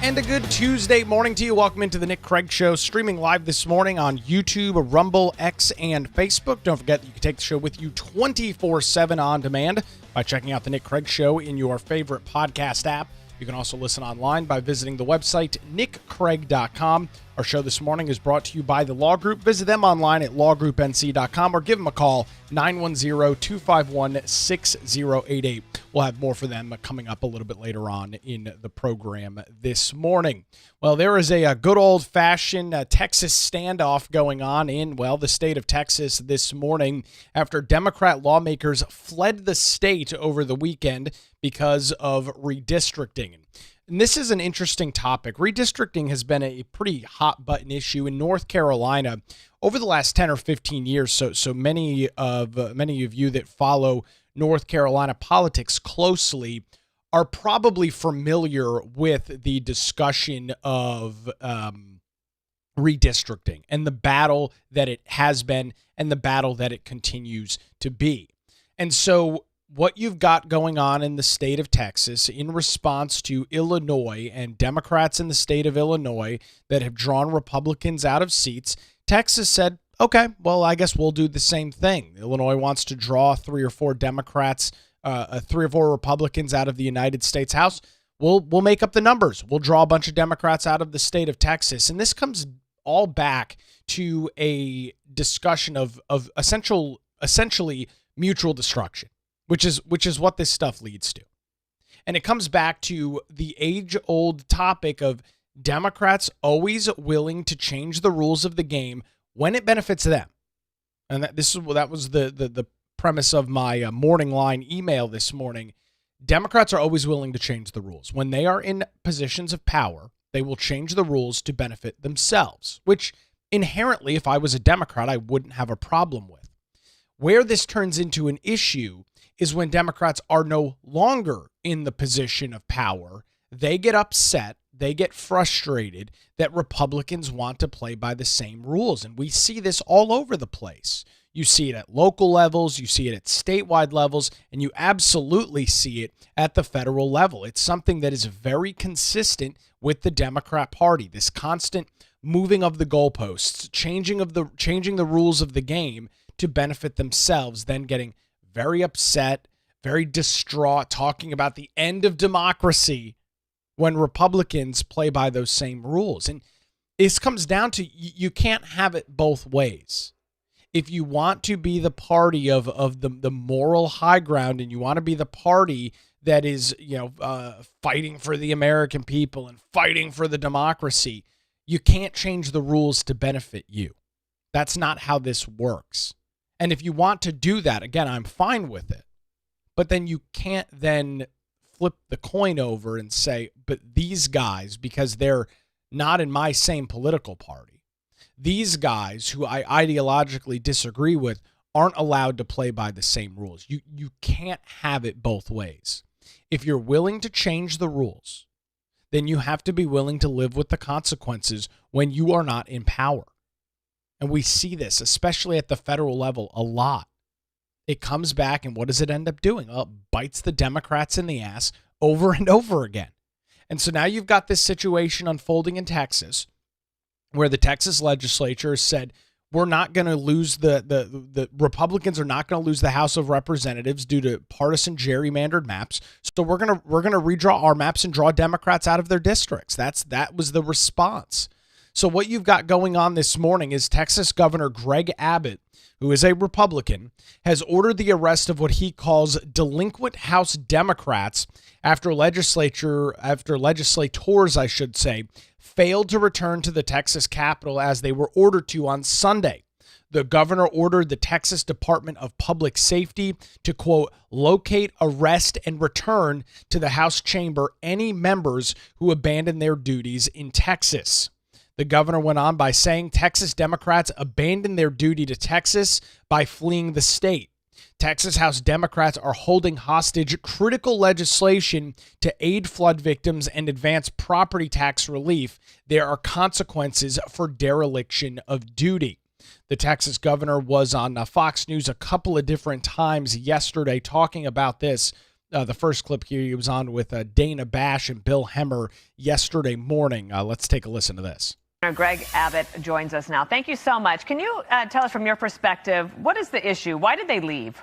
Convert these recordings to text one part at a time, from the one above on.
And a good Tuesday morning to you. Welcome into the Nick Craig Show, streaming live this morning on YouTube, Rumble, X, and Facebook. Don't forget that you can take the show with you 24/7 on demand by checking out the Nick Craig Show in your favorite podcast app. You can also listen online by visiting the website nickcraig.com. Our show this morning is brought to you by the Law Group. Visit them online at lawgroupnc.com or give them a call, 910-251-6088. We'll have more for them coming up a little bit later on in the program this morning. Well, there is a good old-fashioned Texas standoff going on in, well, the state of Texas this morning after Democrat lawmakers fled the state over the weekend because of redistricting. And this is an interesting topic. Redistricting has been a pretty hot-button issue in North Carolina over the last 10 or 15 years. So many of you that follow North Carolina politics closely are probably familiar with the discussion of redistricting and the battle that it has been and the battle that it continues to be. And so what you've got going on in the state of Texas in response to Illinois and Democrats in the state of Illinois that have drawn Republicans out of seats, Texas said, okay, well, I guess we'll do the same thing. Illinois wants to draw 3 or 4 Democrats, 3 or 4 Republicans out of the United States House. We'll make up the numbers. We'll draw a bunch of Democrats out of the state of Texas. And this comes all back to a discussion of essentially mutual destruction, which is what this stuff leads to. And it comes back to the age-old topic of Democrats always willing to change the rules of the game when it benefits them. And that was the premise of my morning line email this morning. Democrats are always willing to change the rules. When they are in positions of power, they will change the rules to benefit themselves, which inherently, if I was a Democrat, I wouldn't have a problem with. Where this turns into an issue is when Democrats are no longer in the position of power. They get upset, they get frustrated that Republicans want to play by the same rules. And we see this all over the place. You see it at local levels, you see it at statewide levels, and you absolutely see it at the federal level. It's something that is very consistent with the Democrat Party, this constant moving of the goalposts, changing the rules of the game to benefit themselves, then getting very upset, very distraught, talking about the end of democracy when Republicans play by those same rules. And this comes down to you can't have it both ways. If you want to be the party of the moral high ground and you want to be the party that is fighting for the American people and fighting for the democracy, you can't change the rules to benefit you. That's not how this works. And if you want to do that, again, I'm fine with it. But then you can't then flip the coin over and say, but these guys, because they're not in my same political party, these guys who I ideologically disagree with aren't allowed to play by the same rules. You can't have it both ways. If you're willing to change the rules, then you have to be willing to live with the consequences when you are not in power. And we see this, especially at the federal level, a lot. It comes back, and what does it end up doing? Well, it bites the Democrats in the ass over and over again. And so now you've got this situation unfolding in Texas where the Texas legislature said, we're not going to lose the Republicans are not going to lose the House of Representatives due to partisan gerrymandered maps. So we're going to redraw our maps and draw Democrats out of their districts. That was the response. So what you've got going on this morning is Texas Governor Greg Abbott, who is a Republican, has ordered the arrest of what he calls delinquent House Democrats after legislators, I should say, failed to return to the Texas Capitol as they were ordered to on Sunday. The governor ordered the Texas Department of Public Safety to, quote, locate, arrest, and return to the House chamber any members who abandon their duties in Texas. The governor went on by saying Texas Democrats abandoned their duty to Texas by fleeing the state. Texas House Democrats are holding hostage critical legislation to aid flood victims and advance property tax relief. There are consequences for dereliction of duty. The Texas governor was on Fox News a couple of different times yesterday talking about this. the first clip here, he was on with Dana Bash and Bill Hemmer yesterday morning. Let's take a listen to this. Governor Greg Abbott joins us now. Thank you so much. Can you tell us from your perspective, what is the issue? Why did they leave?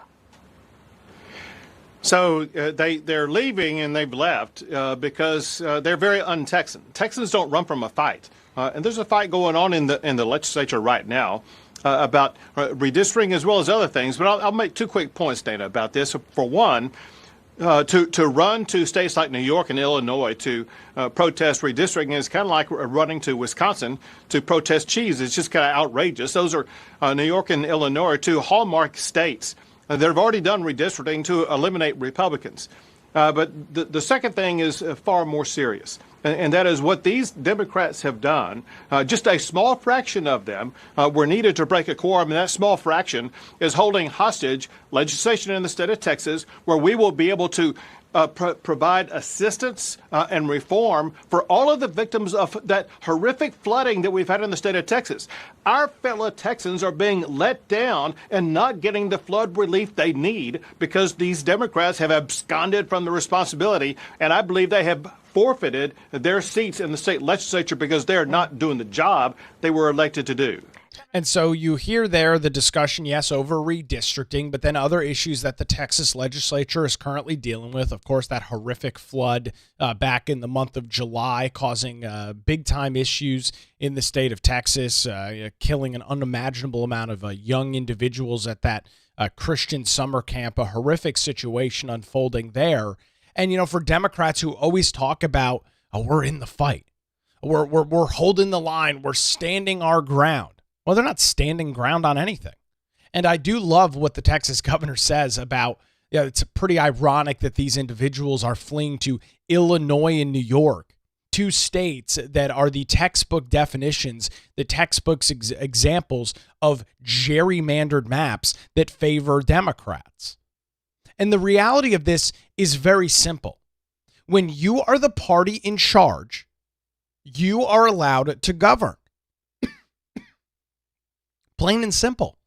So they're leaving, and they've left because they're very un-Texan. Texans don't run from a fight, and there's a fight going on in the legislature right now about redistricting as well as other things. But I'll make two quick points, Dana, about this. For one, to run to states like New York and Illinois to protest redistricting is kind of like running to Wisconsin to protest cheese. It's just kind of outrageous. Those are New York and Illinois are two hallmark states that have already done redistricting to eliminate Republicans. But the second thing is far more serious, and that is what these Democrats have done. Just a small fraction of them were needed to break a quorum, and that small fraction is holding hostage legislation in the state of Texas where we will be able to provide assistance and reform for all of the victims of that horrific flooding that we've had in the state of Texas. Our fellow Texans are being let down and not getting the flood relief they need because these Democrats have absconded from the responsibility, and I believe they have forfeited their seats in the state legislature because they're not doing the job they were elected to do. And so you hear there the discussion, yes, over redistricting, but then other issues that the Texas legislature is currently dealing with. Of course, that horrific flood back in the month of July causing big-time issues in the state of Texas, killing an unimaginable amount of young individuals at that Christian summer camp, a horrific situation unfolding there. And, you know, for Democrats who always talk about, oh, we're in the fight, we're holding the line, we're standing our ground. Well, they're not standing ground on anything. And I do love what the Texas governor says about, it's pretty ironic that these individuals are fleeing to Illinois and New York, two states that are the textbook definitions, the textbooks examples of gerrymandered maps that favor Democrats. And the reality of this is very simple. When you are the party in charge, you are allowed to govern. Plain and simple.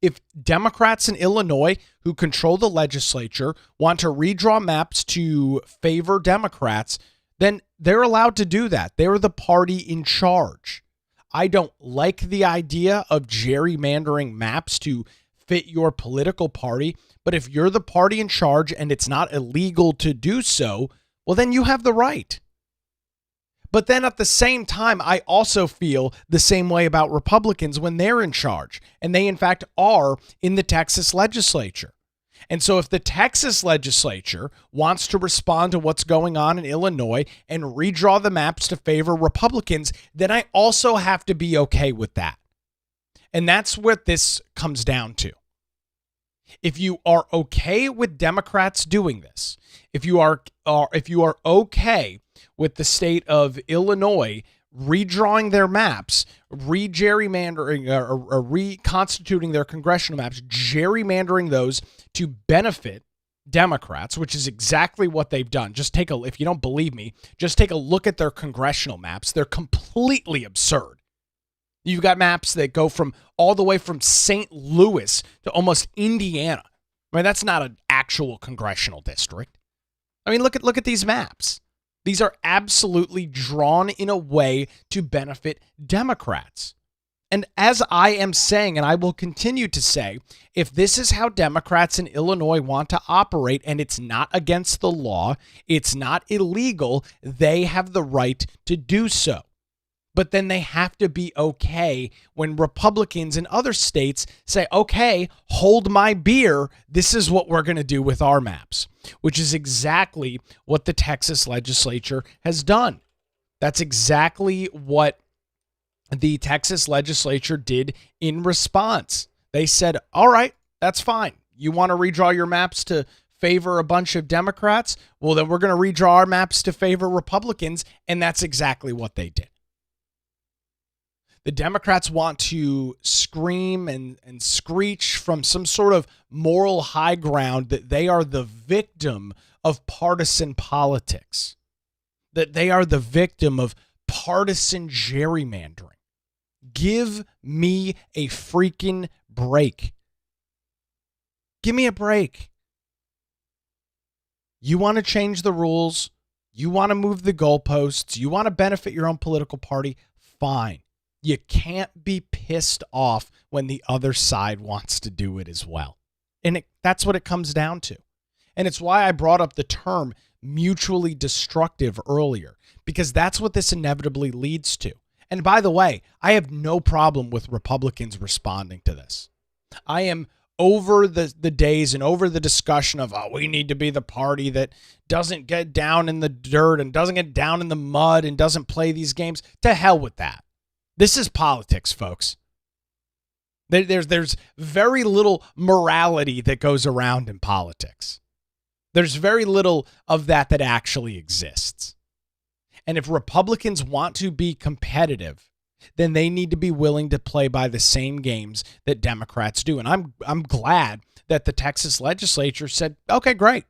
If Democrats in Illinois who control the legislature want to redraw maps to favor Democrats, then they're allowed to do that. They're the party in charge. I don't like the idea of gerrymandering maps to fit your political party, but if you're the party in charge and it's not illegal to do so, well, then you have the right. But then at the same time, I also feel the same way about Republicans when they're in charge, and they in fact are in the Texas legislature. And so if the Texas legislature wants to respond to what's going on in Illinois and redraw the maps to favor Republicans, then I also have to be okay with that. And that's what this comes down to. If you are okay with Democrats doing this, if you are okay with the state of Illinois redrawing their maps, re-gerrymandering or reconstituting their congressional maps, gerrymandering those to benefit Democrats, which is exactly what they've done. If you don't believe me, just take a look at their congressional maps. They're completely absurd. You've got maps that go from all the way from St. Louis to almost Indiana. I mean, that's not an actual congressional district. I mean, look at these maps. These are absolutely drawn in a way to benefit Democrats. And as I am saying, and I will continue to say, if this is how Democrats in Illinois want to operate and it's not against the law, it's not illegal, they have the right to do so. But then they have to be okay when Republicans in other states say, okay, hold my beer. This is what we're going to do with our maps, which is exactly what the Texas legislature has done. That's exactly what the Texas legislature did in response. They said, all right, that's fine. You want to redraw your maps to favor a bunch of Democrats? Well, then we're going to redraw our maps to favor Republicans. And that's exactly what they did. The Democrats want to scream and screech from some sort of moral high ground that they are the victim of partisan politics, that they are the victim of partisan gerrymandering. Give me a freaking break. Give me a break. You want to change the rules. You want to move the goalposts. You want to benefit your own political party. Fine. You can't be pissed off when the other side wants to do it as well. And that's what it comes down to. And it's why I brought up the term mutually destructive earlier, because that's what this inevitably leads to. And by the way, I have no problem with Republicans responding to this. I am over the days and over the discussion of, oh, we need to be the party that doesn't get down in the dirt and doesn't get down in the mud and doesn't play these games. To hell with that. This is politics, folks. There's very little morality that goes around in politics. There's very little of that actually exists. And if Republicans want to be competitive, then they need to be willing to play by the same games that Democrats do. And I'm glad that the Texas legislature said, okay, great.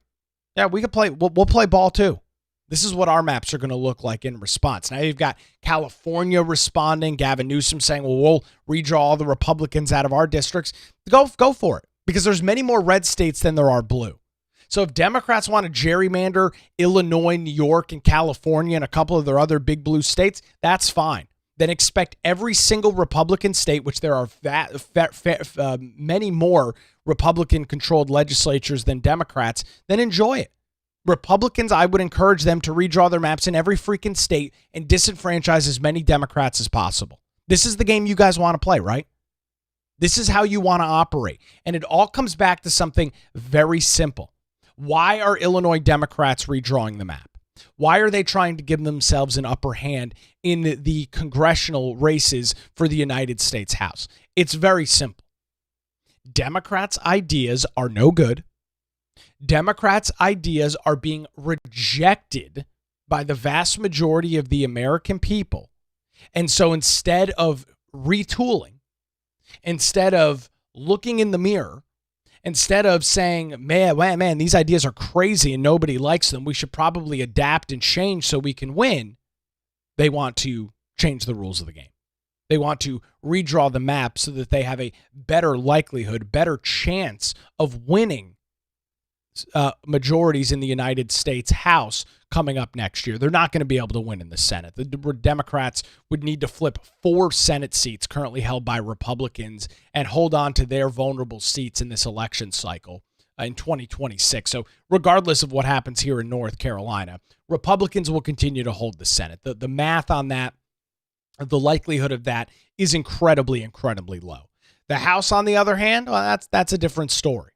Yeah, we can play. We'll play ball too. This is what our maps are going to look like in response. Now you've got California responding, Gavin Newsom saying, well, we'll redraw all the Republicans out of our districts. Go for it, because there's many more red states than there are blue. So if Democrats want to gerrymander Illinois, New York, and California and a couple of their other big blue states, that's fine. Then expect every single Republican state, which there are many more Republican-controlled legislatures than Democrats, then enjoy it. Republicans, I would encourage them to redraw their maps in every freaking state and disenfranchise as many Democrats as possible. This is the game you guys want to play, right? This is how you want to operate. And it all comes back to something very simple. Why are Illinois Democrats redrawing the map? Why are they trying to give themselves an upper hand in the congressional races for the United States House? It's very simple. Democrats' ideas are no good. Democrats' ideas are being rejected by the vast majority of the American people. And so instead of retooling, instead of looking in the mirror, instead of saying, man, these ideas are crazy and nobody likes them, we should probably adapt and change so we can win, they want to change the rules of the game. They want to redraw the map so that they have a better likelihood, better chance of winning majorities in the United States House coming up next year. They're not going to be able to win in the Senate. The Democrats would need to flip 4 Senate seats currently held by Republicans and hold on to their vulnerable seats in this election cycle in 2026. So regardless of what happens here in North Carolina, Republicans will continue to hold the Senate. The math on that, the likelihood of that is incredibly, incredibly low. The House, on the other hand, well, that's a different story.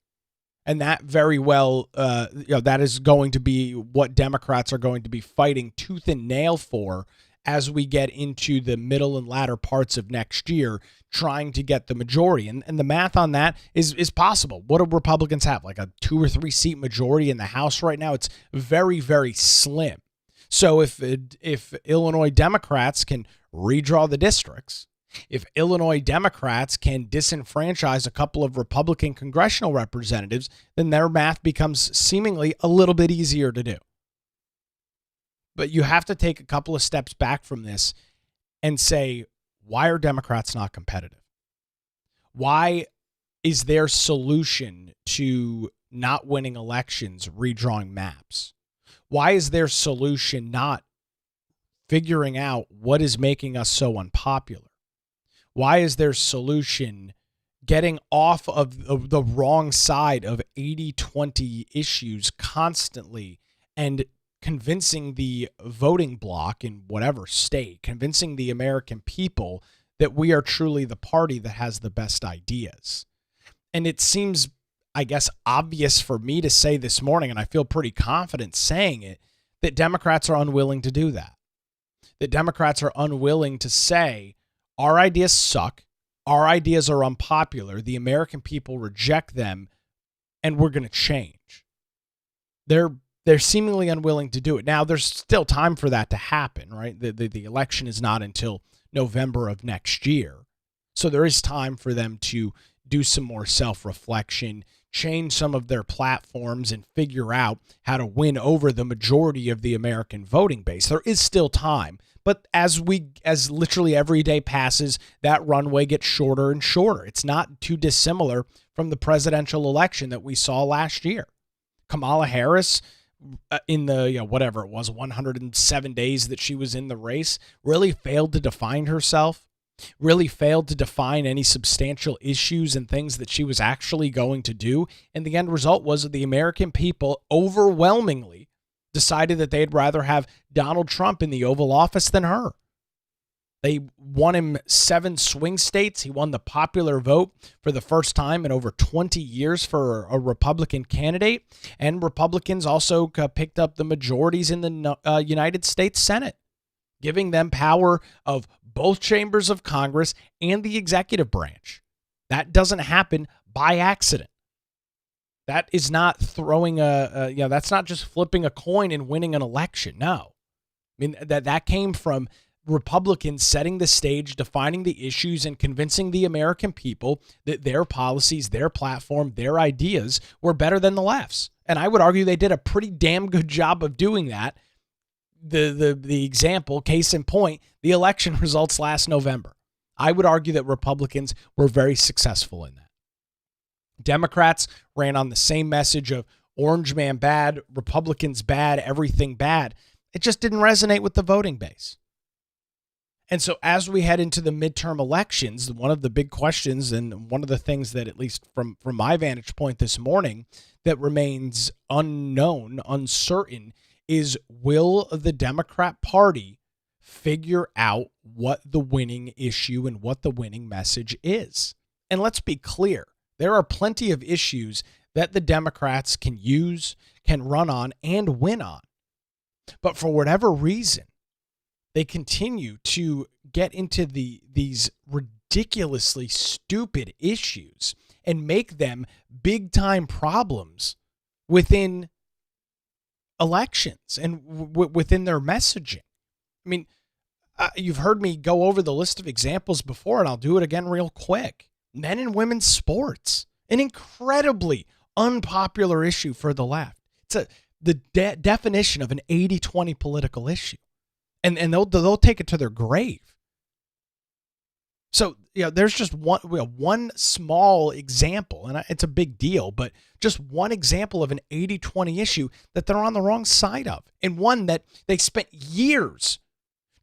And that very well, that is going to be what Democrats are going to be fighting tooth and nail for as we get into the middle and latter parts of next year, trying to get the majority. And the math on that is possible. What do Republicans have? Like a 2 or 3 seat majority in the House right now? It's very, very slim. So if Illinois Democrats can redraw the districts, if Illinois Democrats can disenfranchise a couple of Republican congressional representatives, then their math becomes seemingly a little bit easier to do. But you have to take a couple of steps back from this and say, why are Democrats not competitive? Why is their solution to not winning elections redrawing maps? Why is their solution not figuring out what is making us so unpopular? Why is their solution getting off of the wrong side of 80-20 issues constantly and convincing the voting bloc in whatever state, convincing the American people that we are truly the party that has the best ideas? And it seems, I guess, obvious for me to say this morning, and I feel pretty confident saying it, that Democrats are unwilling to do that. That Democrats are unwilling to say, our ideas suck, our ideas are unpopular, the American people reject them, and we're going to change. They're seemingly unwilling to do it. Now, there's still time for that to happen, right? The election is not until November of next year. So there is time for them to do some more self-reflection, change some of their platforms, and figure out how to win over the majority of the American voting base. There is still time. But as literally every day passes, that runway gets shorter and shorter. It's not too dissimilar from the presidential election that we saw last year. Kamala Harris in the, whatever it was, 107 days that she was in the race, really failed to define herself, really failed to define any substantial issues and things that she was actually going to do. And the end result was that the American people overwhelmingly decided that they'd rather have Donald Trump in the Oval Office than her. They won him 7 swing states. He won the popular vote for the first time in over 20 years for a Republican candidate. And Republicans also picked up the majorities in the United States Senate, giving them power of both chambers of Congress and the executive branch. That doesn't happen by accident. That is not throwing that's not just flipping a coin and winning an election. No. I mean, that came from Republicans setting the stage, defining the issues, and convincing the American people that their policies, their platform, their ideas were better than the left's. And I would argue they did a pretty damn good job of doing that. The example, case in point, the election results last November. I would argue that Republicans were very successful in that. Democrats ran on the same message of orange man bad, Republicans bad, everything bad. It just didn't resonate with the voting base. And so as we head into the midterm elections, one of the big questions and one of the things that, at least from my vantage point this morning, that remains unknown, uncertain, is will the Democrat Party figure out what the winning issue and what the winning message is? And let's be clear, there are plenty of issues that the Democrats can use, can run on, and win on. But for whatever reason, they continue to get into these ridiculously stupid issues and make them big-time problems within elections and within their messaging. I mean, you've heard me go over the list of examples before, and I'll do it again real quick. Men and women's sports, an incredibly unpopular issue for the left. It's the definition of an 80-20 political issue. And they'll take it to their grave. So, there's just one small example, and it's a big deal, but just one example of an 80-20 issue that they're on the wrong side of, and one that they spent years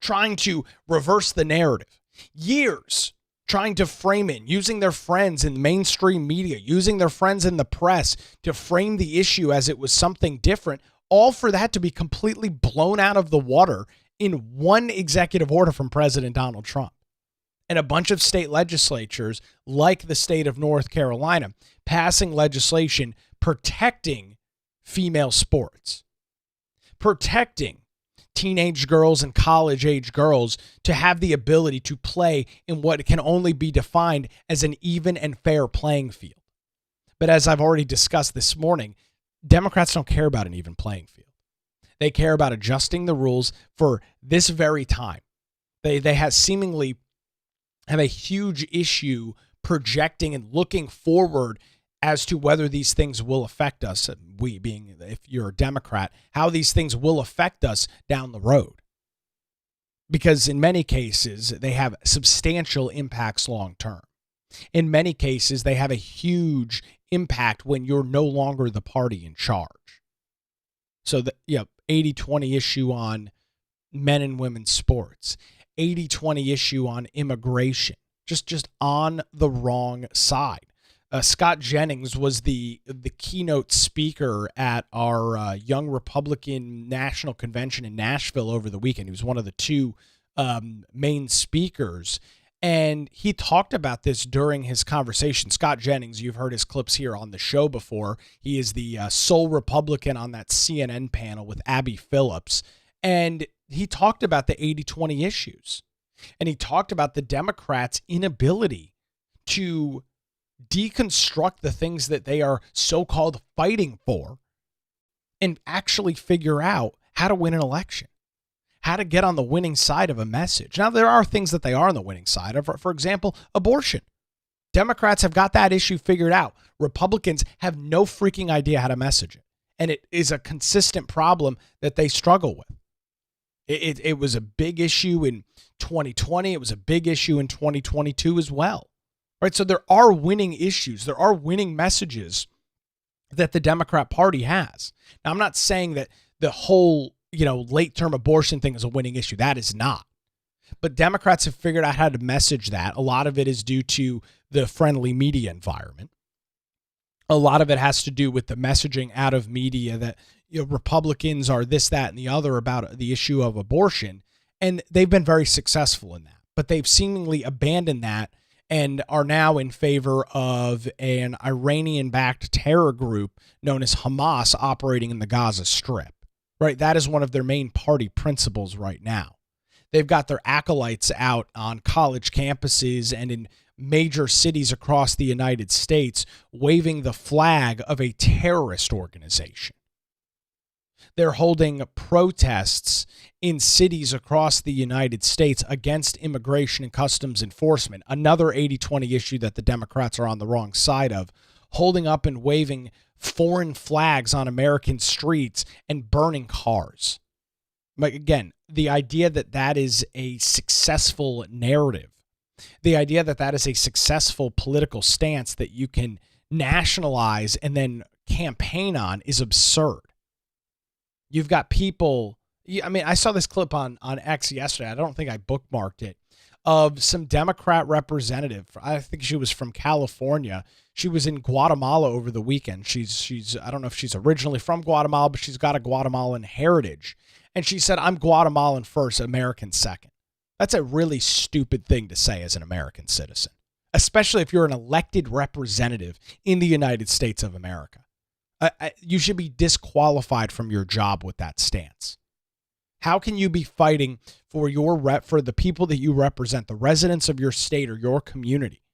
trying to reverse the narrative, years trying to frame it, using their friends in mainstream media, using their friends in the press to frame the issue as it was something different, all for that to be completely blown out of the water in one executive order from President Donald Trump. And a bunch of state legislatures, like the state of North Carolina, passing legislation protecting female sports, protecting teenage girls and college-age girls to have the ability to play in what can only be defined as an even and fair playing field. But as I've already discussed this morning, Democrats don't care about an even playing field. They care about adjusting the rules for this very time. They have seemingly have a huge issue projecting and looking forward as to whether these things will affect us, we being, if you're a Democrat, how these things will affect us down the road. Because in many cases, they have substantial impacts long term. In many cases, they have a huge impact when you're no longer the party in charge. So the 80-20 issue on men and women's sports, 80-20 issue on immigration, just on the wrong side. Scott Jennings was the keynote speaker at our Young Republican National Convention in Nashville over the weekend. He was one of the two main speakers, and he talked about this during his conversation. Scott Jennings, you've heard his clips here on the show before. He is the sole Republican on that CNN panel with Abby Phillips, and he talked about the 80-20 issues, and he talked about the Democrats' inability to deconstruct the things that they are so-called fighting for and actually figure out how to win an election, how to get on the winning side of a message. Now, there are things that they are on the winning side of. For example, abortion. Democrats have got that issue figured out. Republicans have no freaking idea how to message it. And it is a consistent problem that they struggle with. It was a big issue in 2020. It was a big issue in 2022 as well. Right? So there are winning issues. There are winning messages that the Democrat Party has. Now, I'm not saying that the whole, late-term abortion thing is a winning issue. That is not. But Democrats have figured out how to message that. A lot of it is due to the friendly media environment. A lot of it has to do with the messaging out of media that Republicans are this, that, and the other about the issue of abortion. And they've been very successful in that. But they've seemingly abandoned that and are now in favor of an Iranian-backed terror group known as Hamas operating in the Gaza Strip. Right? That is one of their main party principles right now. They've got their acolytes out on college campuses and in major cities across the United States waving the flag of a terrorist organization. They're holding protests in cities across the United States against immigration and customs enforcement, another 80-20 issue that the Democrats are on the wrong side of, holding up and waving foreign flags on American streets and burning cars. But again, the idea that that is a successful narrative, the idea that that is a successful political stance that you can nationalize and then campaign on is absurd. You've got people, I saw this clip on X yesterday. I don't think I bookmarked it, of some Democrat representative. I think she was from California. She was in Guatemala over the weekend. She's I don't know if she's originally from Guatemala, but she's got a Guatemalan heritage. And she said, "I'm Guatemalan first, American second." That's a really stupid thing to say as an American citizen, especially if you're an elected representative in the United States of America. You should be disqualified from your job with that stance. How can you be fighting for for the people that you represent, the residents of your state or your community,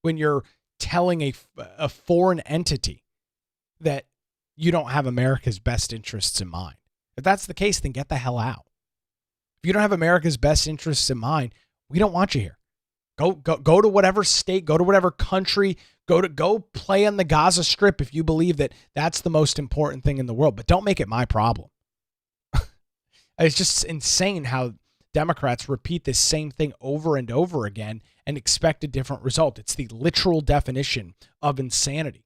when you're telling a foreign entity that you don't have America's best interests in mind? If that's the case, then get the hell out. If you don't have America's best interests in mind, we don't want you here. Go to whatever state, go to whatever country, go play on the Gaza Strip if you believe that that's the most important thing in the world, but don't make it my problem. It's just insane how Democrats repeat this same thing over and over again and expect a different result. It's the literal definition of insanity.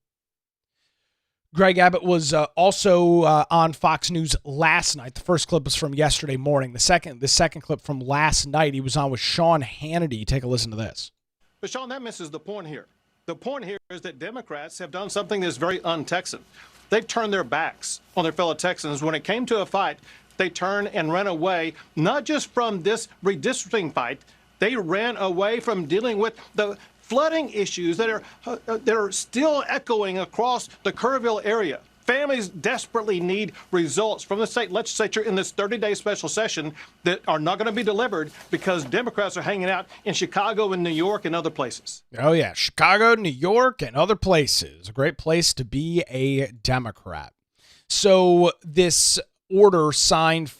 Greg Abbott was also on Fox News last night. The first clip was from yesterday morning. The second clip from last night, he was on with Sean Hannity. Take a listen to this. But Sean, that misses the point here. The point here is that Democrats have done something that's very un-Texan. They've turned their backs on their fellow Texans. When it came to a fight, they turned and ran away, not just from this redistricting fight. They ran away from dealing with the flooding issues that are still echoing across the Kerrville area. Families desperately need results from the state legislature in this 30-day special session that are not going to be delivered because Democrats are hanging out in Chicago and New York and other places. Oh, yeah. Chicago, New York, and other places. A great place to be a Democrat. So this order signed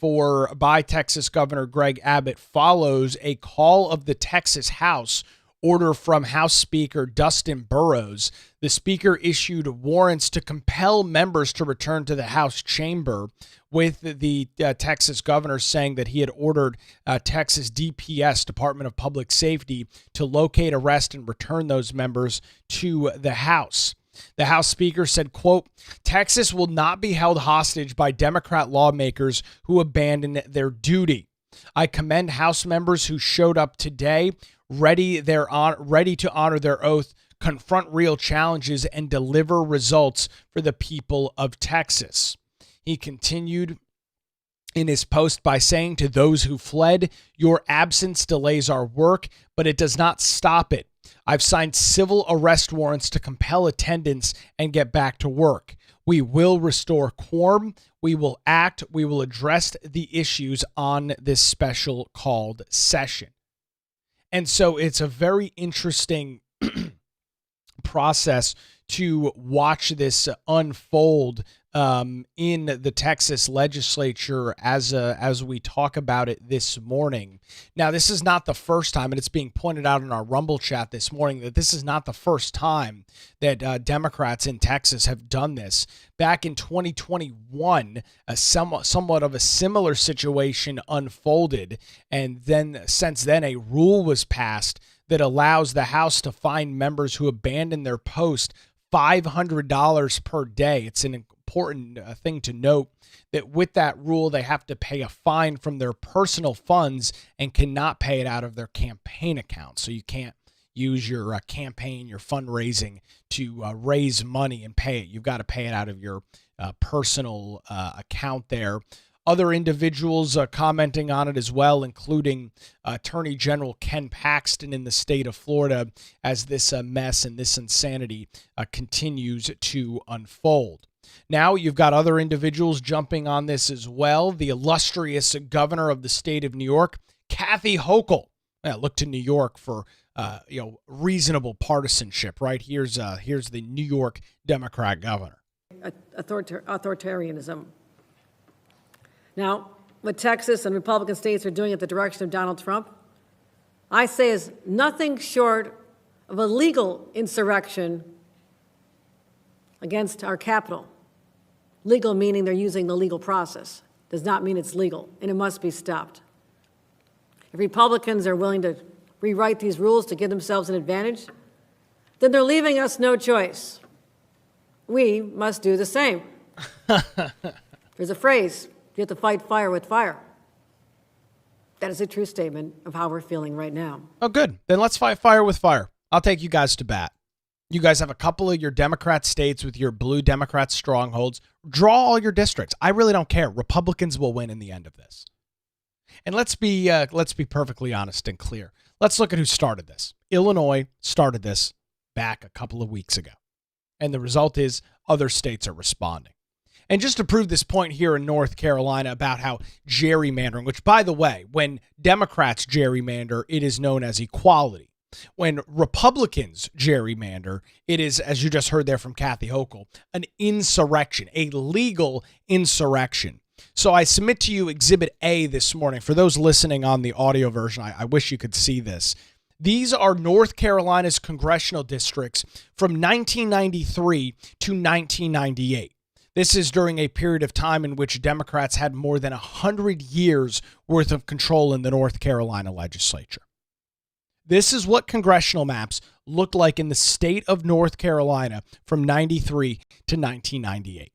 by Texas Governor Greg Abbott follows a call of the Texas House order from House Speaker Dustin Burrows. The Speaker issued warrants to compel members to return to the House chamber, with the Texas governor saying that he had ordered Texas DPS, Department of Public Safety, to locate, arrest, and return those members to the House. The House Speaker said, quote, "Texas will not be held hostage by Democrat lawmakers who abandon their duty. I commend House members who showed up today, ready to honor their oath, confront real challenges, and deliver results for the people of Texas." He continued in his post by saying to those who fled, "Your absence delays our work, but it does not stop it. I've signed civil arrest warrants to compel attendance and get back to work. We will restore quorum. We will act. We will address the issues on this special called session." And so it's a very interesting process to watch this unfold in the Texas legislature as we talk about it this morning. Now, this is not the first time, and it's being pointed out in our Rumble chat this morning, that this is not the first time that Democrats in Texas have done this. Back in 2021, somewhat of a similar situation unfolded, and then since then a rule was passed that allows the House to fine members who abandon their post $500 per day. It's an important thing to note that with that rule, they have to pay a fine from their personal funds and cannot pay it out of their campaign account. So you can't use your campaign, your fundraising to raise money and pay it. You've got to pay it out of your personal account there. Other individuals commenting on it as well, including Attorney General Ken Paxton in the state of Florida, as this mess and this insanity continues to unfold. Now you've got other individuals jumping on this as well. The illustrious governor of the state of New York, Kathy Hochul. Look to New York for reasonable partisanship, right? Here's the New York Democrat governor. Authoritarianism. Now, what Texas and Republican states are doing at the direction of Donald Trump, I say is nothing short of a legal insurrection against our capital. Legal meaning they're using the legal process. Does not mean it's legal, and it must be stopped. If Republicans are willing to rewrite these rules to give themselves an advantage, then they're leaving us no choice. We must do the same. There's a phrase, you have to fight fire with fire. That is a true statement of how we're feeling right now. Oh, good. Then let's fight fire with fire. I'll take you guys to bat. You guys have a couple of your Democrat states with your blue Democrat strongholds. Draw all your districts. I really don't care. Republicans will win in the end of this. And let's be perfectly honest and clear. Let's look at who started this. Illinois started this back a couple of weeks ago. And the result is other states are responding. And just to prove this point here in North Carolina about how gerrymandering, which, by the way, when Democrats gerrymander, it is known as equality. When Republicans gerrymander, it is, as you just heard there from Kathy Hochul, an insurrection, a legal insurrection. So I submit to you Exhibit A this morning. For those listening on the audio version, I wish you could see this. These are North Carolina's congressional districts from 1993 to 1998. This is during a period of time in which Democrats had more than 100 years worth of control in the North Carolina legislature. This is what congressional maps looked like in the state of North Carolina from 93 to 1998.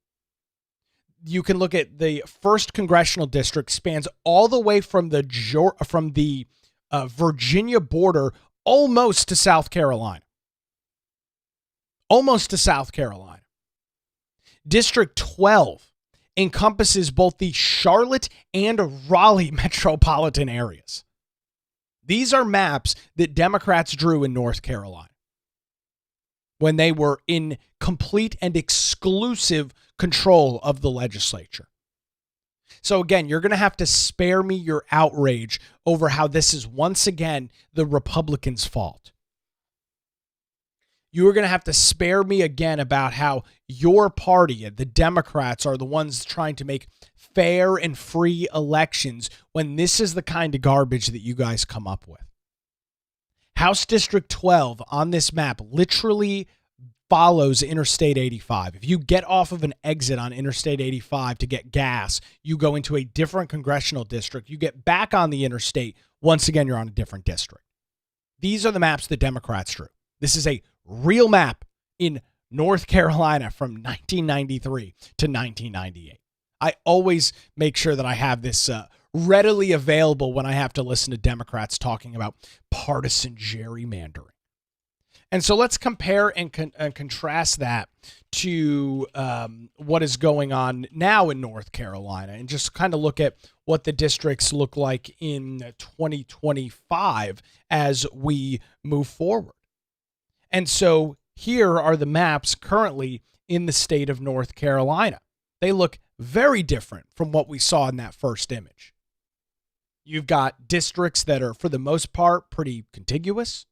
You can look at the first congressional district spans all the way from the Virginia border almost to South Carolina. Almost to South Carolina. District 12 encompasses both the Charlotte and Raleigh metropolitan areas. These are maps that Democrats drew in North Carolina when they were in complete and exclusive control of the legislature. So again, you're going to have to spare me your outrage over how this is once again the Republicans' fault. You are going to have to spare me again about how your party, the Democrats, are the ones trying to make fair and free elections when this is the kind of garbage that you guys come up with. House District 12 on this map literally follows Interstate 85. If you get off of an exit on Interstate 85 to get gas, you go into a different congressional district. You get back on the interstate. Once again, you're on a different district. These are the maps the Democrats drew. This is a real map in North Carolina from 1993 to 1998. I always make sure that I have this readily available when I have to listen to Democrats talking about partisan gerrymandering. And so let's compare and contrast that to what is going on now in North Carolina and just kind of look at what the districts look like in 2025 as we move forward. And so here are the maps currently in the state of North Carolina. They look very different from what we saw in that first image. You've got districts that are, for the most part, pretty contiguous.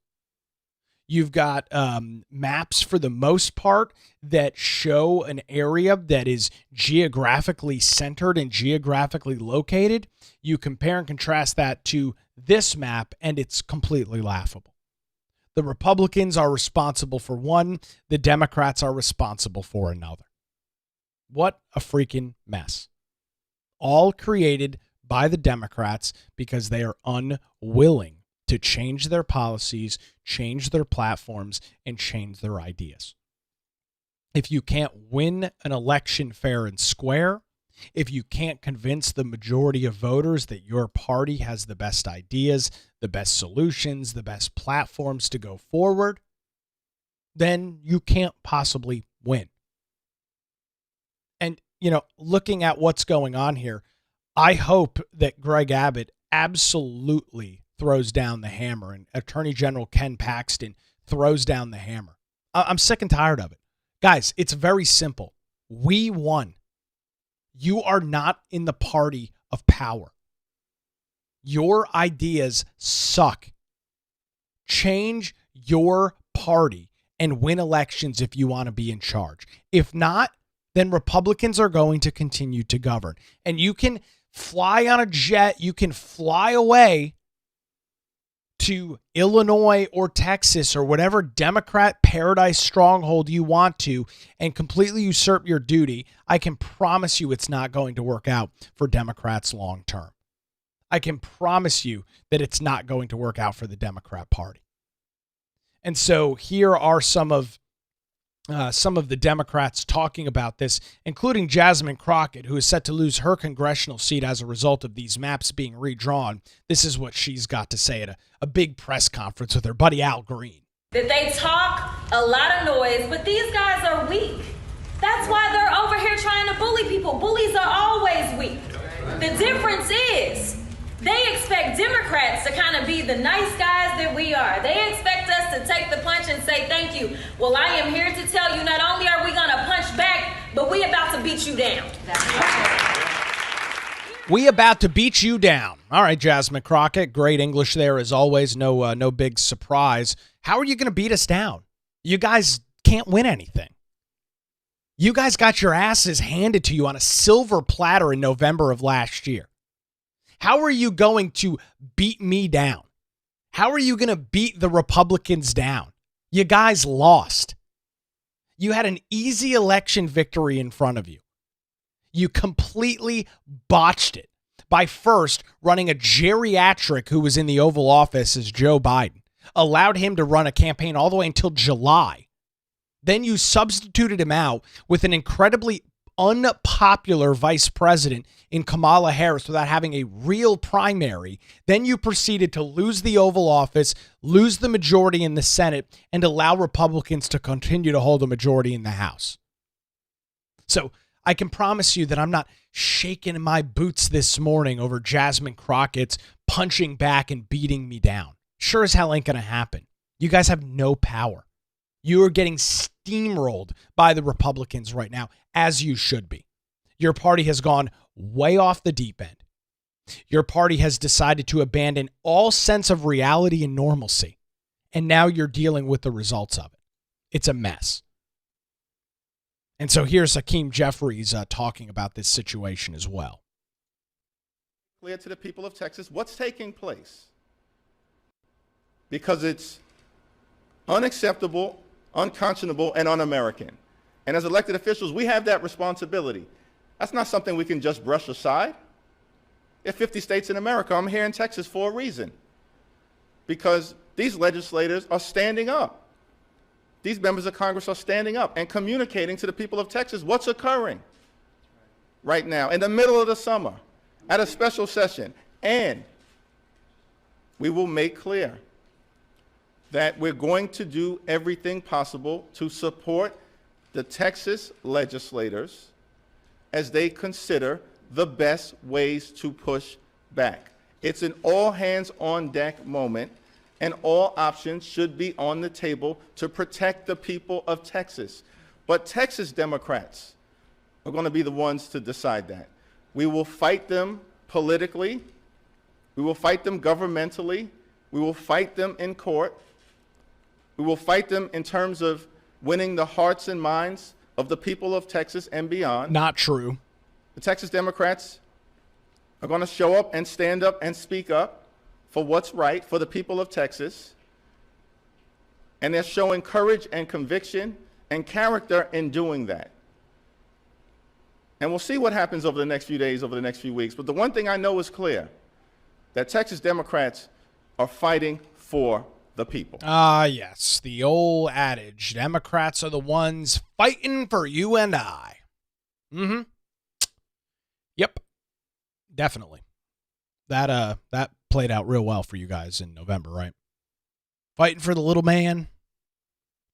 You've got maps, for the most part, that show an area that is geographically centered and geographically located. You compare and contrast that to this map, and it's completely laughable. The Republicans are responsible for one. The Democrats are responsible for another. What a freaking mess. All created by the Democrats because they are unwilling to change their policies, change their platforms, and change their ideas. if you can't win an election fair and square, if you can't convince the majority of voters that your party has the best ideas, the best solutions, the best platforms to go forward, then you can't possibly win. And, looking at what's going on here, I hope that Greg Abbott absolutely throws down the hammer and Attorney General Ken Paxton throws down the hammer. I'm sick and tired of it. Guys, it's very simple. We won. You are not in the party of power. Your ideas suck. Change your party and win elections if you want to be in charge. If not, then Republicans are going to continue to govern. And you can fly on a jet, you can fly away to Illinois or Texas or whatever Democrat paradise stronghold you want to and completely usurp your duty. I can promise you it's not going to work out for Democrats long term. I can promise you that it's not going to work out for the Democrat Party. And so here are some of the Democrats talking about this, including Jasmine Crockett, who is set to lose her congressional seat as a result of these maps being redrawn. This is what she's got to say at a big press conference with her buddy Al Green. That they talk a lot of noise, but these guys are weak. That's why they're over here trying to bully people. Bullies are always weak. The difference is they expect Democrats to kind of be the nice guys that we are. They expect us to take the punch and say thank you. Well, I am here to tell you, not only are we going to punch back, but we about to beat you down. We about to beat you down. All right, Jasmine Crockett, great English there as always. No big surprise. How are you going to beat us down? You guys can't win anything. You guys got your asses handed to you on a silver platter in November of last year. How are you going to beat me down? How are you going to beat the Republicans down? You guys lost. You had an easy election victory in front of you. You completely botched it by first running a geriatric who was in the Oval Office as Joe Biden, allowed him to run a campaign all the way until July. Then you substituted him out with an incredibly unpopular vice president in Kamala Harris without having a real primary. Then you proceeded to lose the Oval Office, lose the majority in the Senate, and allow Republicans to continue to hold a majority in the House. So I can promise you that I'm not shaking my boots this morning over Jasmine Crockett's punching back and beating me down. Sure as hell ain't going to happen. You guys have no power. You are getting steamrolled by the Republicans right now, as you should be. Your party has gone way off the deep end. Your party has decided to abandon all sense of reality and normalcy. And now you're dealing with the results of it. It's a mess. And so here's Hakeem Jeffries talking about this situation as well. Clear to the people of Texas what's taking place. Because it's unacceptable, unconscionable, and un-American. And as elected officials, we have that responsibility. That's not something we can just brush aside. There are 50 states in America. I'm here in Texas for a reason. Because these legislators are standing up. These members of Congress are standing up and communicating to the people of Texas what's occurring right now in the middle of the summer at a special session. And we will make clear that we're going to do everything possible to support the Texas legislators as they consider the best ways to push back. It's an all-hands-on-deck moment, and all options should be on the table to protect the people of Texas. But Texas Democrats are going to be the ones to decide that. We will fight them politically. We will fight them governmentally. We will fight them in court. We will fight them in terms of winning the hearts and minds of the people of Texas and beyond. Not true. The Texas Democrats are going to show up and stand up and speak up for what's right for the people of Texas. And they're showing courage and conviction and character in doing that. And we'll see what happens over the next few days, over the next few weeks. But the one thing I know is clear, that Texas Democrats are fighting for the people. Ah, yes, the old adage, Democrats are the ones fighting for you and I. Mm-hmm. Yep, definitely. That played out real well for you guys in November, right? Fighting for the little man,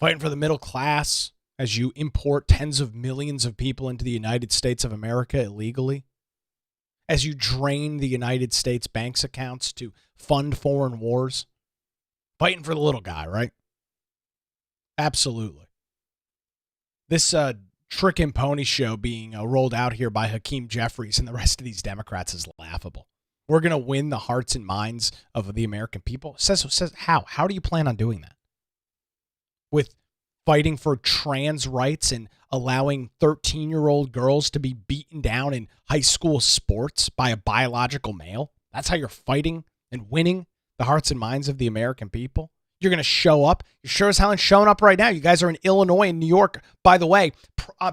fighting for the middle class as you import tens of millions of people into the United States of America illegally, as you drain the United States bank's accounts to fund foreign wars. Fighting for the little guy, right? Absolutely. This trick and pony show being rolled out here by Hakeem Jeffries and the rest of these Democrats is laughable. We're going to win the hearts and minds of the American people. Says how? How do you plan on doing that? With fighting for trans rights and allowing 13-year-old girls to be beaten down in high school sports by a biological male? That's how you're fighting and winning the hearts and minds of the American people? You're going to show up? You're sure as hell ain't showing up right now. You guys are in Illinois and New York, by the way,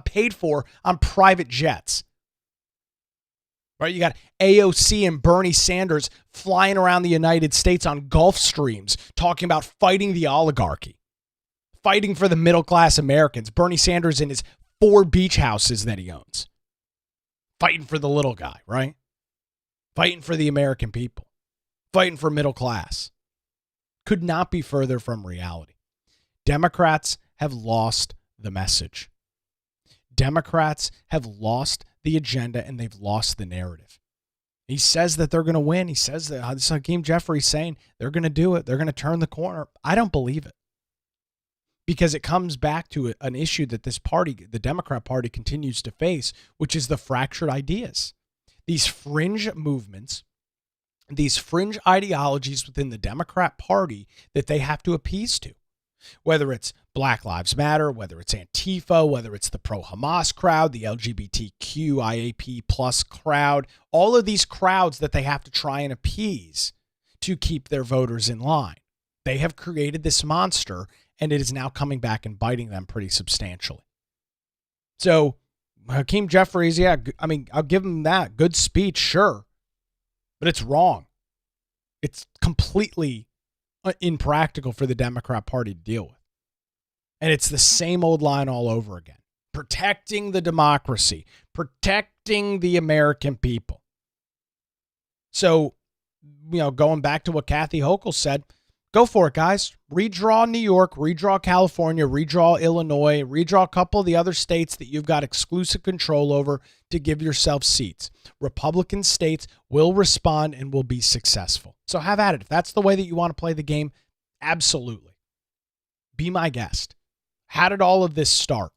paid for on private jets. Right? You got AOC and Bernie Sanders flying around the United States on Gulfstreams talking about fighting the oligarchy, fighting for the middle-class Americans. Bernie Sanders in his 4 beach houses that he owns. Fighting for the little guy, right? Fighting for the American people. Fighting for middle class. Could not be further from reality. Democrats have lost the message. Democrats have lost the agenda and they've lost the narrative. He says that they're going to win. He says that Hakeem Jeffries saying they're going to do it. They're going to turn the corner. I don't believe it. Because it comes back to an issue that this party, the Democrat Party, continues to face, which is the fractured ideas. These fringe movements, these fringe ideologies within the Democrat Party that they have to appease to. Whether it's Black Lives Matter, whether it's Antifa, whether it's the pro-Hamas crowd, the LGBTQIAP plus crowd, all of these crowds that they have to try and appease to keep their voters in line. They have created this monster, and it is now coming back and biting them pretty substantially. So, Hakeem Jeffries, yeah, I mean, I'll give him that. Good speech, sure. But it's wrong. It's completely impractical for the Democrat Party to deal with. And it's the same old line all over again. Protecting the democracy. Protecting the American people. So, going back to what Kathy Hochul said, go for it, guys. Redraw New York, redraw California, redraw Illinois, redraw a couple of the other states that you've got exclusive control over to give yourself seats. Republican states will respond and will be successful. So have at it. If that's the way that you want to play the game, absolutely. Be my guest. How did all of this start?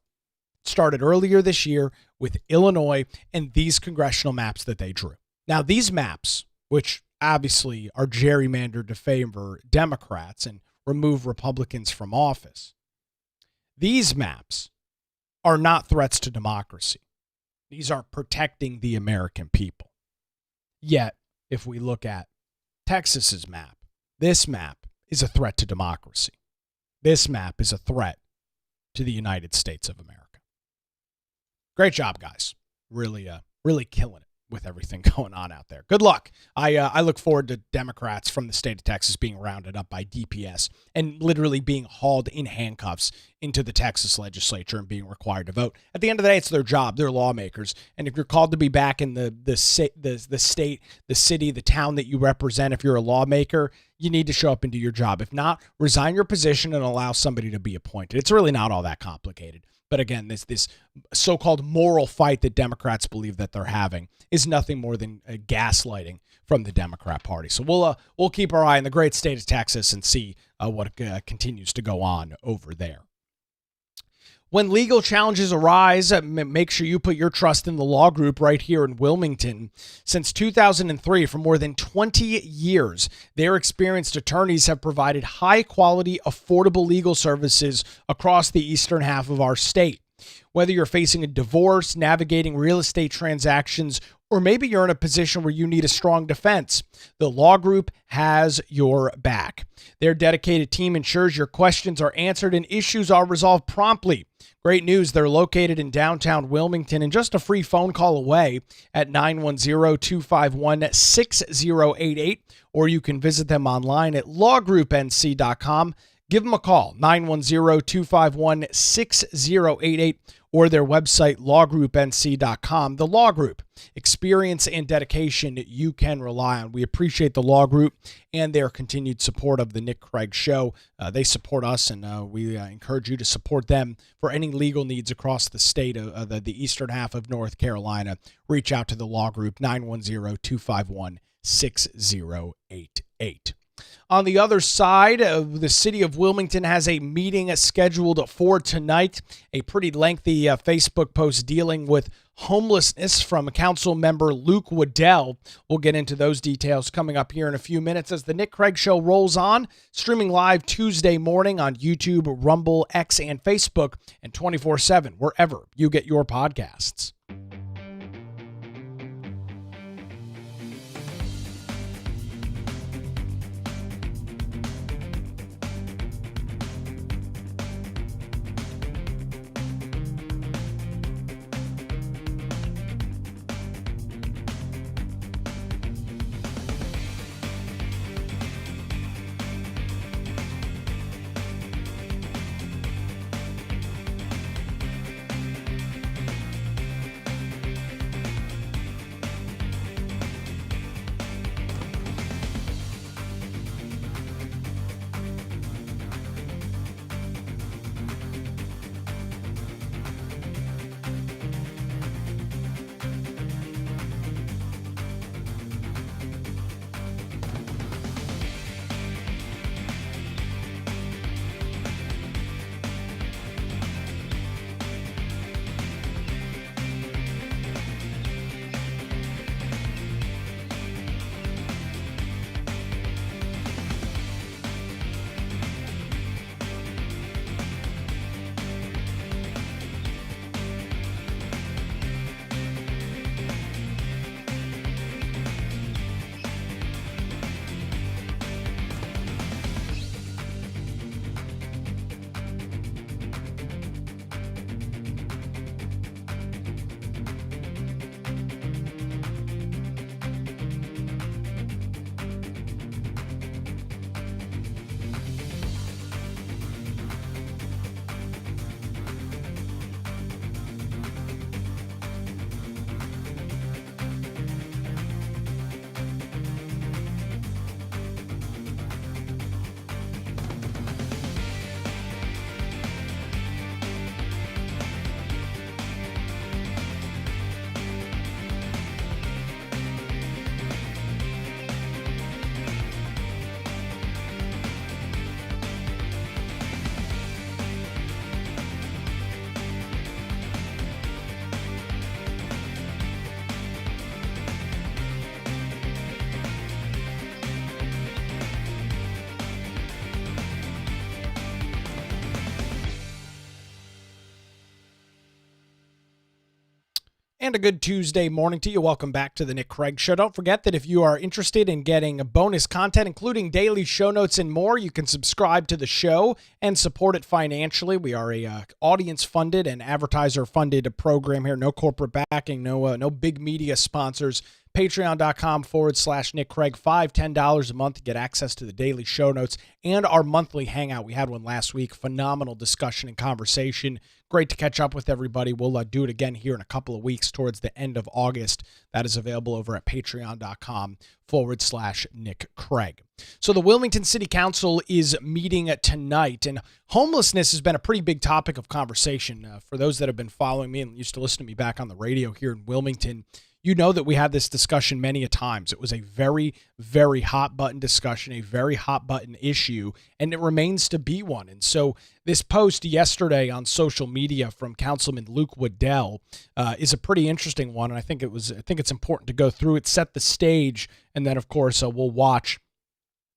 It started earlier this year with Illinois and these congressional maps that they drew. Now, these maps, which obviously are gerrymandered to favor Democrats and remove Republicans from office. These maps are not threats to democracy. These are protecting the American people. Yet, if we look at Texas's map, this map is a threat to democracy. This map is a threat to the United States of America. Great job, guys. Really killing it with everything going on out there. Good luck. I look forward to Democrats from the state of Texas being rounded up by DPS and literally being hauled in handcuffs into the Texas legislature and being required to vote. At the end of the day, it's their job. They're lawmakers. And if you're called to be back in the state, the city, the town that you represent, if you're a lawmaker, you need to show up and do your job. If not, resign your position and allow somebody to be appointed. It's really not all that complicated. But again, this so-called moral fight that Democrats believe that they're having is nothing more than gaslighting from the Democrat Party. So we'll keep our eye on the great state of Texas and see what continues to go on over there. When legal challenges arise, make sure you put your trust in the law group right here in Wilmington. Since 2003, for more than 20 years, their experienced attorneys have provided high-quality, affordable legal services across the eastern half of our state. Whether you're facing a divorce, navigating real estate transactions, Or maybe you're in a position where you need a strong defense. The Law Group has your back. Their dedicated team ensures your questions are answered and issues are resolved promptly. Great news, they're located in downtown Wilmington and just a free phone call away at 910-251-6088, or you can visit them online at lawgroupnc.com. Give them a call, 910-251-6088, or their website, lawgroupnc.com. The Law Group, experience and dedication you can rely on. We appreciate the Law Group and their continued support of the Nick Craig Show. They support us, and we encourage you to support them for any legal needs across the state of the eastern half of North Carolina. Reach out to the Law Group, 910-251-6088. On the other side, the city of Wilmington has a meeting scheduled for tonight, a pretty lengthy Facebook post dealing with homelessness from Council Member Luke Waddell. We'll get into those details coming up here in a few minutes as the Nick Craig Show rolls on, streaming live Tuesday morning on YouTube, Rumble, X, and Facebook, and 24/7, wherever you get your podcasts. And a good Tuesday morning to you. Welcome back to the Nick Craig Show. Don't forget that if you are interested in getting bonus content, including daily show notes and more, you can subscribe to the show and support it financially. We are a audience-funded and advertiser-funded program here. No corporate backing, no big media sponsors. Patreon.com/Nick Craig, $5, $10 a month to get access to the daily show notes and our monthly hangout. We had one last week. Phenomenal discussion and conversation. Great to catch up with everybody. We'll do it again here in a couple of weeks towards the end of August. That is available over at patreon.com/Nick Craig. So the Wilmington City Council is meeting tonight, and homelessness has been a pretty big topic of conversation. For those that have been following me and used to listen to me back on the radio here in Wilmington, you know that we had this discussion many a times. It was a very, very hot button discussion, a very hot button issue, and it remains to be one. And so this post yesterday on social media from Councilman Luke Waddell is a pretty interesting one, and I think it's important to go through it, set the stage, and then of course we'll watch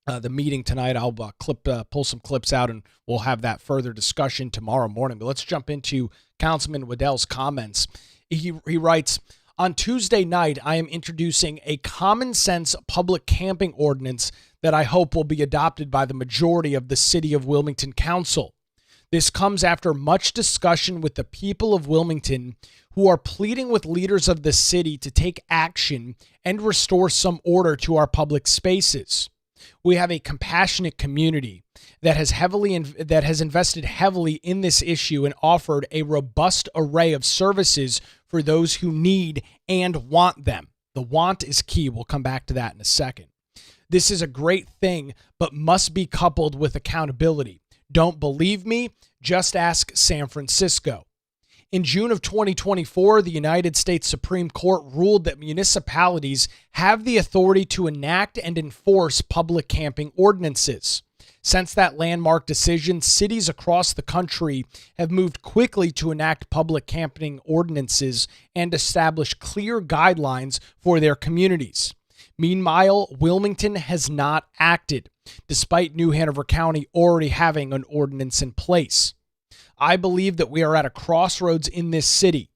the meeting tonight. I'll pull some clips out, and we'll have that further discussion tomorrow morning. But let's jump into Councilman Waddell's comments. He writes, On Tuesday night, I am introducing a common sense public camping ordinance that I hope will be adopted by the majority of the City of Wilmington Council. This comes after much discussion with the people of Wilmington, who are pleading with leaders of the city to take action and restore some order to our public spaces. We have a compassionate community that has invested heavily in this issue and offered a robust array of services for those who need and want them. The want is key. We'll come back to that in a second. This is a great thing, but must be coupled with accountability. Don't believe me? Just ask San Francisco. In June of 2024, the United States Supreme Court ruled that municipalities have the authority to enact and enforce public camping ordinances. Since that landmark decision, cities across the country have moved quickly to enact public camping ordinances and establish clear guidelines for their communities. Meanwhile, Wilmington has not acted, despite New Hanover County already having an ordinance in place. I believe that we are at a crossroads in this city.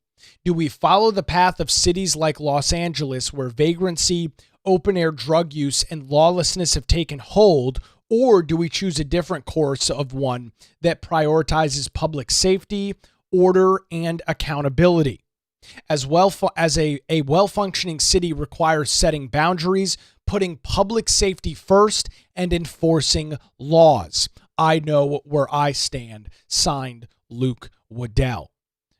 Do we follow the path of cities like Los Angeles, where vagrancy, open-air drug use, and lawlessness have taken hold, or do we choose a different course of one that prioritizes public safety, order, and accountability? As well as a well-functioning city requires setting boundaries, putting public safety first, and enforcing laws. I know where I stand. Signed, Luke Waddell.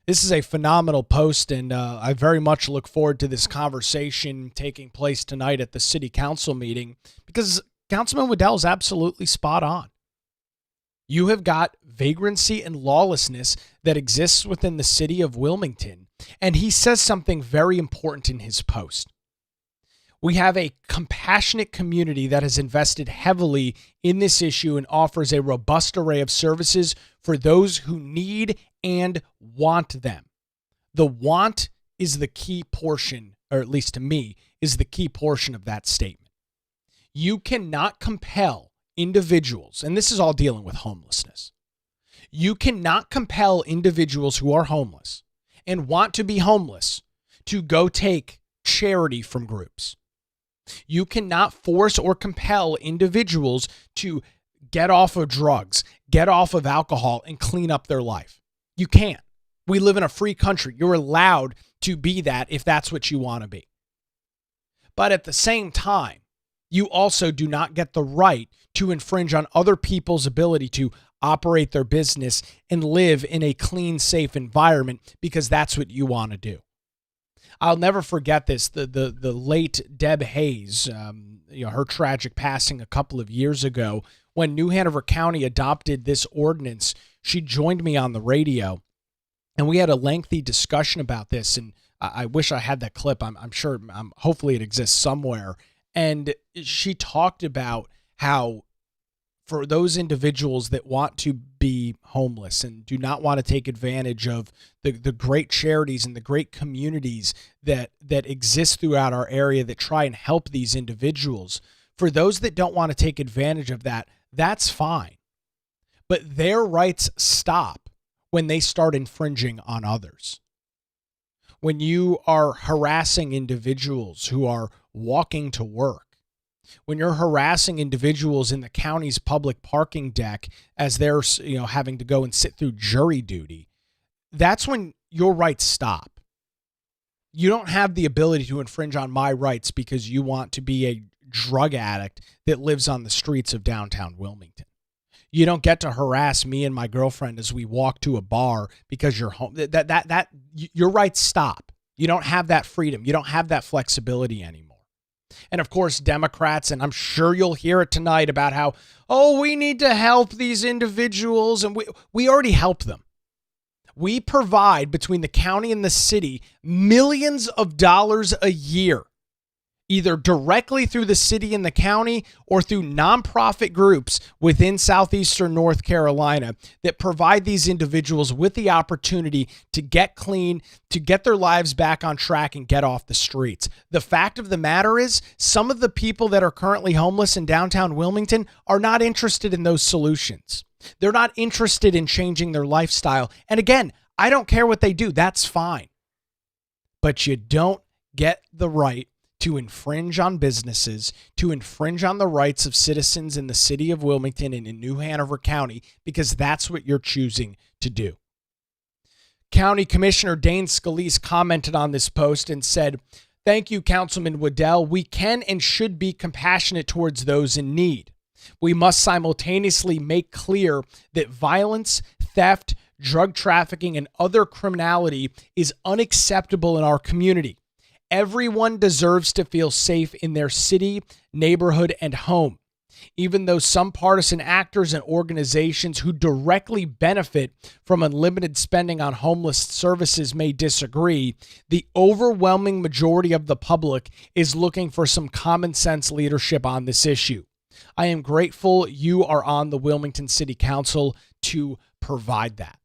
This is a phenomenal post, and I very much look forward to this conversation taking place tonight at the city council meeting, because Councilman Waddell is absolutely spot on. You have got vagrancy and lawlessness that exists within the city of Wilmington, and he says something very important in his post. We have a compassionate community that has invested heavily in this issue and offers a robust array of services for those who need and want them. The want is the key portion, or at least to me, is the key portion of that statement. You cannot compel individuals, and this is all dealing with homelessness. You cannot compel individuals who are homeless and want to be homeless to go take charity from groups. You cannot force or compel individuals to get off of drugs, get off of alcohol, and clean up their life. You can't. We live in a free country. You're allowed to be that if that's what you want to be. But at the same time, you also do not get the right to infringe on other people's ability to operate their business and live in a clean, safe environment because that's what you want to do. I'll never forget this. The late Deb Hayes, her tragic passing a couple of years ago, when New Hanover County adopted this ordinance, she joined me on the radio, and we had a lengthy discussion about this. And I wish I had that clip. I'm sure. Hopefully, it exists somewhere. And she talked about how, for those individuals that want to be homeless and do not want to take advantage of the great charities and the great communities that exist throughout our area that try and help these individuals, for those that don't want to take advantage of that, that's fine. But their rights stop when they start infringing on others. When you are harassing individuals who are walking to work, when you're harassing individuals in the county's public parking deck as they're, having to go and sit through jury duty, that's when your rights stop. You don't have the ability to infringe on my rights because you want to be a drug addict that lives on the streets of downtown Wilmington. You don't get to harass me and my girlfriend as we walk to a bar because you're home. That your rights stop. You don't have that freedom. You don't have that flexibility anymore. And of course, Democrats, and I'm sure you'll hear it tonight about how, we need to help these individuals, and we already help them. We provide, between the county and the city, millions of dollars a year, either directly through the city and the county or through nonprofit groups within southeastern North Carolina that provide these individuals with the opportunity to get clean, to get their lives back on track and get off the streets. The fact of the matter is, some of the people that are currently homeless in downtown Wilmington are not interested in those solutions. They're not interested in changing their lifestyle. And again, I don't care what they do. That's fine. But you don't get the right to infringe on businesses, to infringe on the rights of citizens in the city of Wilmington and in New Hanover County, because that's what you're choosing to do. County Commissioner Dane Scalise commented on this post and said, "Thank you, Councilman Waddell. We can and should be compassionate towards those in need. We must simultaneously make clear that violence, theft, drug trafficking, and other criminality is unacceptable in our community. Everyone deserves to feel safe in their city, neighborhood, and home. Even though some partisan actors and organizations who directly benefit from unlimited spending on homeless services may disagree, the overwhelming majority of the public is looking for some common sense leadership on this issue. I am grateful you are on the Wilmington City Council to provide that."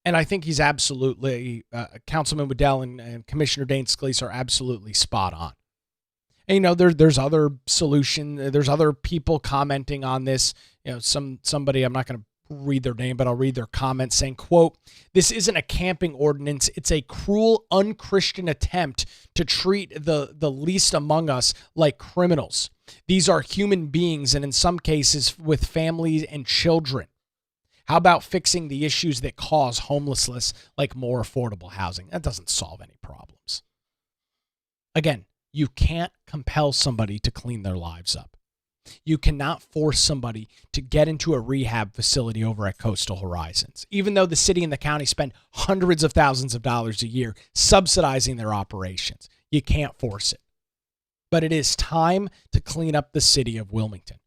And I think he's absolutely, Councilman Waddell and Commissioner Dane Scalise are absolutely spot on. And, you know, there's other there's other people commenting on this. You know, somebody, I'm not going to read their name, but I'll read their comment saying, quote, "This isn't a camping ordinance. It's a cruel, unchristian attempt to treat the least among us like criminals. These are human beings, and in some cases with families and children. How about fixing the issues that cause homelessness, like more affordable housing? That doesn't solve any problems." Again, you can't compel somebody to clean their lives up. You cannot force somebody to get into a rehab facility over at Coastal Horizons, even though the city and the county spend hundreds of thousands of dollars a year subsidizing their operations. You can't force it. But it is time to clean up the city of Wilmington.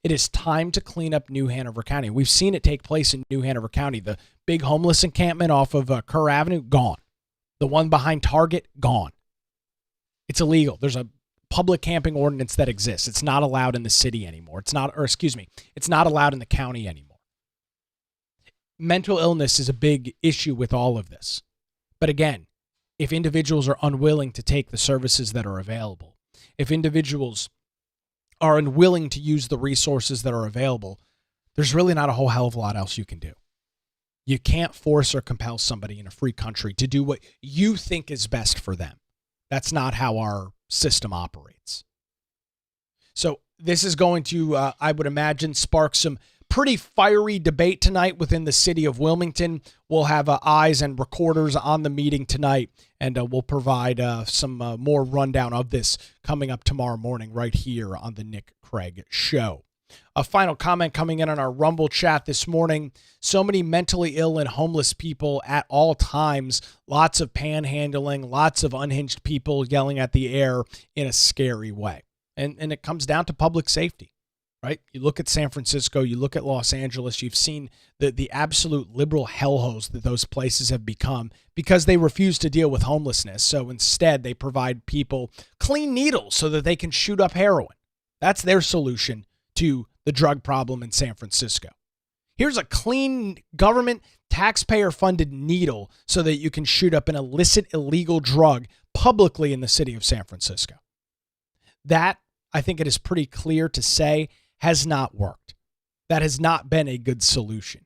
It is time to clean up New Hanover County. We've seen it take place in New Hanover County. The big homeless encampment off of Kerr Avenue, gone. The one behind Target, gone. It's illegal. There's a public camping ordinance that exists. It's not allowed in the city anymore. It's not allowed in the county anymore. Mental illness is a big issue with all of this. But again, if individuals are unwilling to take the services that are available, if individuals are unwilling to use the resources that are available, there's really not a whole hell of a lot else you can do. You can't force or compel somebody in a free country to do what you think is best for them. That's not how our system operates. So this is going to, I would imagine, spark some pretty fiery debate tonight within the city of Wilmington. We'll have eyes and recorders on the meeting tonight, and we'll provide some more rundown of this coming up tomorrow morning right here on the Nick Craig Show. A final comment coming in on our Rumble chat this morning. So many mentally ill and homeless people at all times. Lots of panhandling, lots of unhinged people yelling at the air in a scary way. And it comes down to public safety, right? You look at San Francisco, you look at Los Angeles, you've seen the absolute liberal hellholes that those places have become because they refuse to deal with homelessness. So instead, they provide people clean needles so that they can shoot up heroin. That's their solution to the drug problem in San Francisco. Here's a clean government taxpayer-funded needle so that you can shoot up an illicit illegal drug publicly in the city of San Francisco. That, I think it is pretty clear to say, has not worked. That has not been a good solution.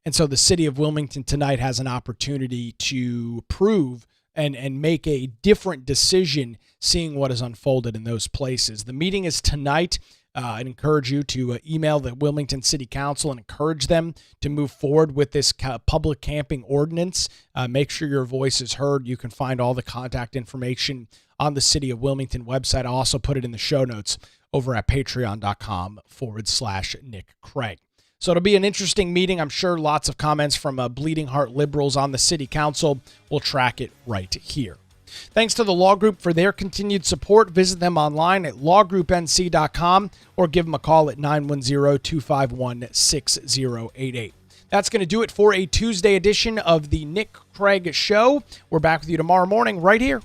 And so the city of Wilmington tonight has an opportunity to prove and make a different decision seeing what has unfolded in those places. The meeting is tonight. I'd encourage you to email the Wilmington City Council and encourage them to move forward with this public camping ordinance. Make sure your voice is heard. You can find all the contact information on the City of Wilmington website. I'll also put it in the show notes over at patreon.com/Nick Craig. So it'll be an interesting meeting. I'm sure lots of comments from bleeding heart liberals on the City Council. We'll track it right here. Thanks to the Law Group for their continued support. Visit them online at lawgroupnc.com or give them a call at 910-251-6088. That's going to do it for a Tuesday edition of the Nick Craig Show. We're back with you tomorrow morning right here